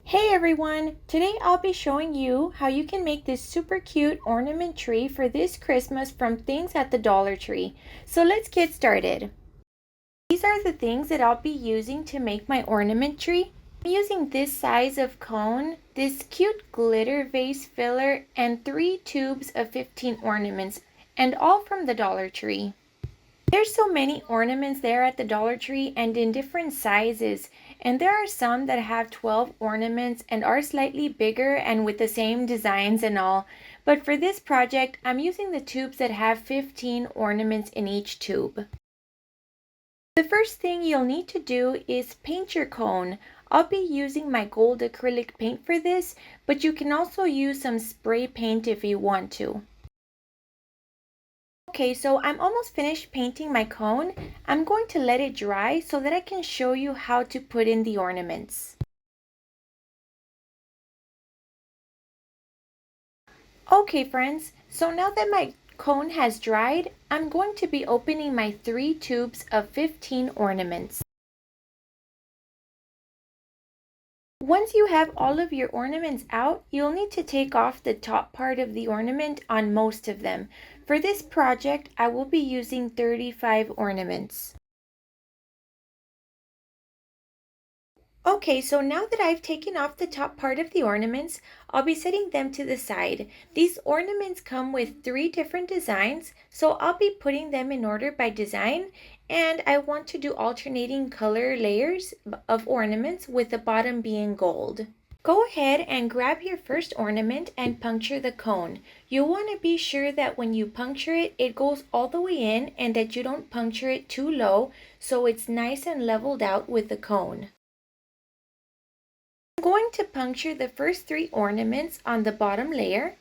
Hey everyone! Today I'll be showing you how you can make this super cute ornament tree for this Christmas from things at the Dollar Tree. So let's get started. These are the things that I'll be using to make my ornament tree. I'm using this size of cone, this cute glitter vase filler, and 3 tubes of 15 ornaments, and all from the Dollar Tree. There's so many ornaments there at the Dollar Tree and in different sizes, and there are some that have 12 ornaments and are slightly bigger and with the same designs and all. But for this project, I'm using the tubes that have 15 ornaments in each tube. The first thing you'll need to do is paint your cone. I'll be using my gold acrylic paint for this, but you can also use some spray paint if you want to. Okay, so I'm almost finished painting my cone. I'm going to let it dry so that I can show you how to put in the ornaments. Okay friends, so now that my cone has dried, I'm going to be opening my 3 tubes of 15 ornaments. Once you have all of your ornaments out, you'll need to take off the top part of the ornament on most of them. For this project, I will be using 35 ornaments. Okay, so now that I've taken off the top part of the ornaments, I'll be setting them to the side. These ornaments come with 3 different designs, so I'll be putting them in order by design, and I want to do alternating color layers of ornaments with the bottom being gold. Go ahead and grab your first ornament and puncture the cone. You'll want to be sure that when you puncture it, it goes all the way in and that you don't puncture it too low so it's nice and leveled out with the cone. I'm going to puncture the first 3 ornaments on the bottom layer.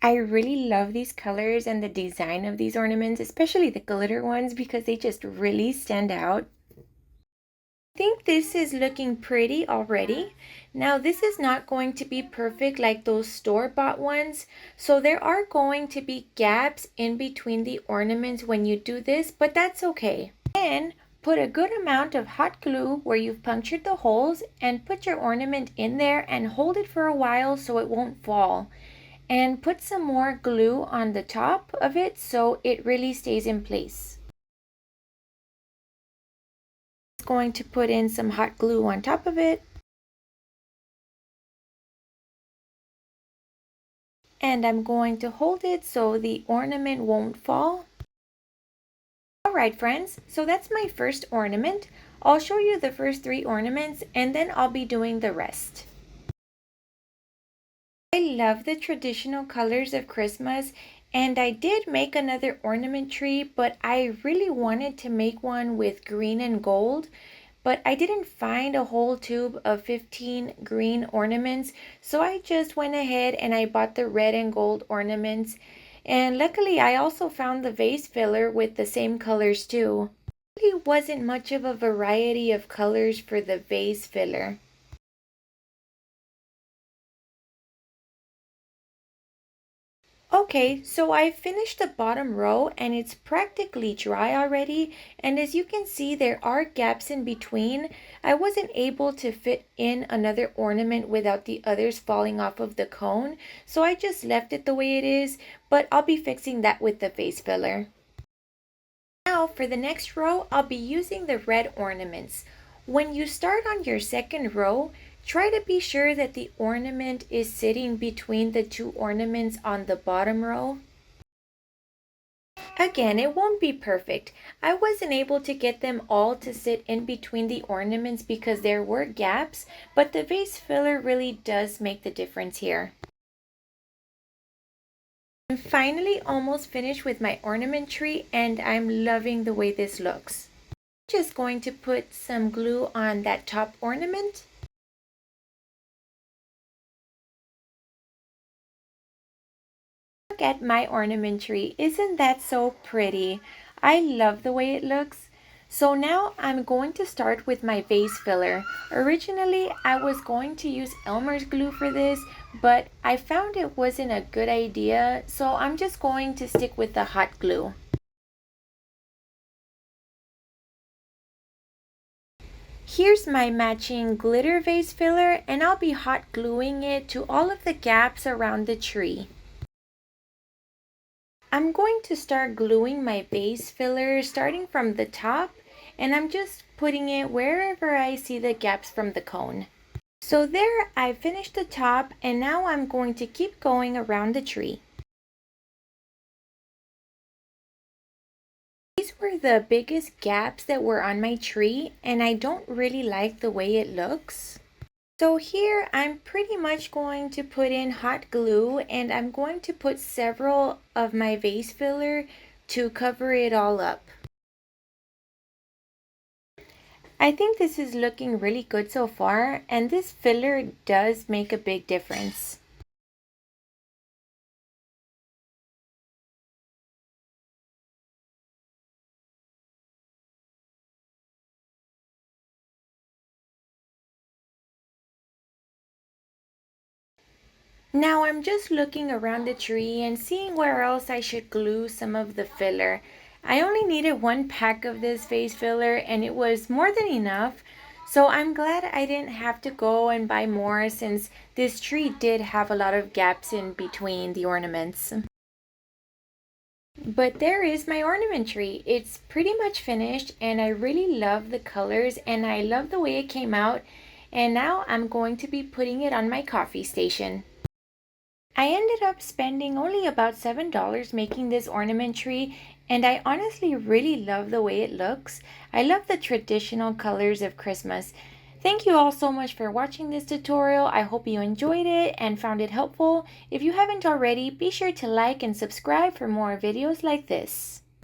I really love these colors and the design of these ornaments, especially the glitter ones because they just really stand out. I think this is looking pretty already. Now this is not going to be perfect like those store-bought ones, so there are going to be gaps in between the ornaments when you do this, but that's okay. Then put a good amount of hot glue where you've punctured the holes and put your ornament in there and hold it for a while so it won't fall. And put some more glue on the top of it so it really stays in place. Going to put in some hot glue on top of it. And I'm going to hold it so the ornament won't fall. Alright friends, so that's my first ornament. I'll show you the first 3 ornaments and then I'll be doing the rest. I love the traditional colors of Christmas, and I did make another ornament tree, but I really wanted to make one with green and gold, but I didn't find a whole tube of 15 green ornaments, so I just went ahead and I bought the red and gold ornaments. And luckily I also found the vase filler with the same colors too. There really wasn't much of a variety of colors for the vase filler. Okay, so I finished the bottom row and it's practically dry already, and as you can see there are gaps in between. I wasn't able to fit in another ornament without the others falling off of the cone, so I just left it the way it is, but I'll be fixing that with the vase filler. Now for the next row, I'll be using the red ornaments. When you start on your second row, try to be sure that the ornament is sitting between the 2 ornaments on the bottom row. Again, it won't be perfect. I wasn't able to get them all to sit in between the ornaments because there were gaps, but the vase filler really does make the difference here. I'm finally almost finished with my ornament tree and I'm loving the way this looks. Just going to put some glue on that top ornament. Look at my ornament tree. Isn't that so pretty? I love the way it looks. So now I'm going to start with my vase filler. Originally, I was going to use Elmer's glue for this, but I found it wasn't a good idea, so I'm just going to stick with the hot glue. Here's my matching glitter vase filler, and I'll be hot gluing it to all of the gaps around the tree. I'm going to start gluing my vase filler starting from the top, and I'm just putting it wherever I see the gaps from the cone. So there, I finished the top, and now I'm going to keep going around the tree. These were the biggest gaps that were on my tree, and I don't really like the way it looks. So here I'm pretty much going to put in hot glue, and I'm going to put several of my vase filler to cover it all up. I think this is looking really good so far, and this filler does make a big difference. Now I'm just looking around the tree and seeing where else I should glue some of the filler. I only needed one pack of this vase filler and it was more than enough. So I'm glad I didn't have to go and buy more since this tree did have a lot of gaps in between the ornaments. But there is my ornament tree. It's pretty much finished and I really love the colors and I love the way it came out. And now I'm going to be putting it on my coffee station. I ended up spending only about $7 making this ornament tree, and I honestly really love the way it looks. I love the traditional colors of Christmas. Thank you all so much for watching this tutorial. I hope you enjoyed it and found it helpful. If you haven't already, be sure to like and subscribe for more videos like this.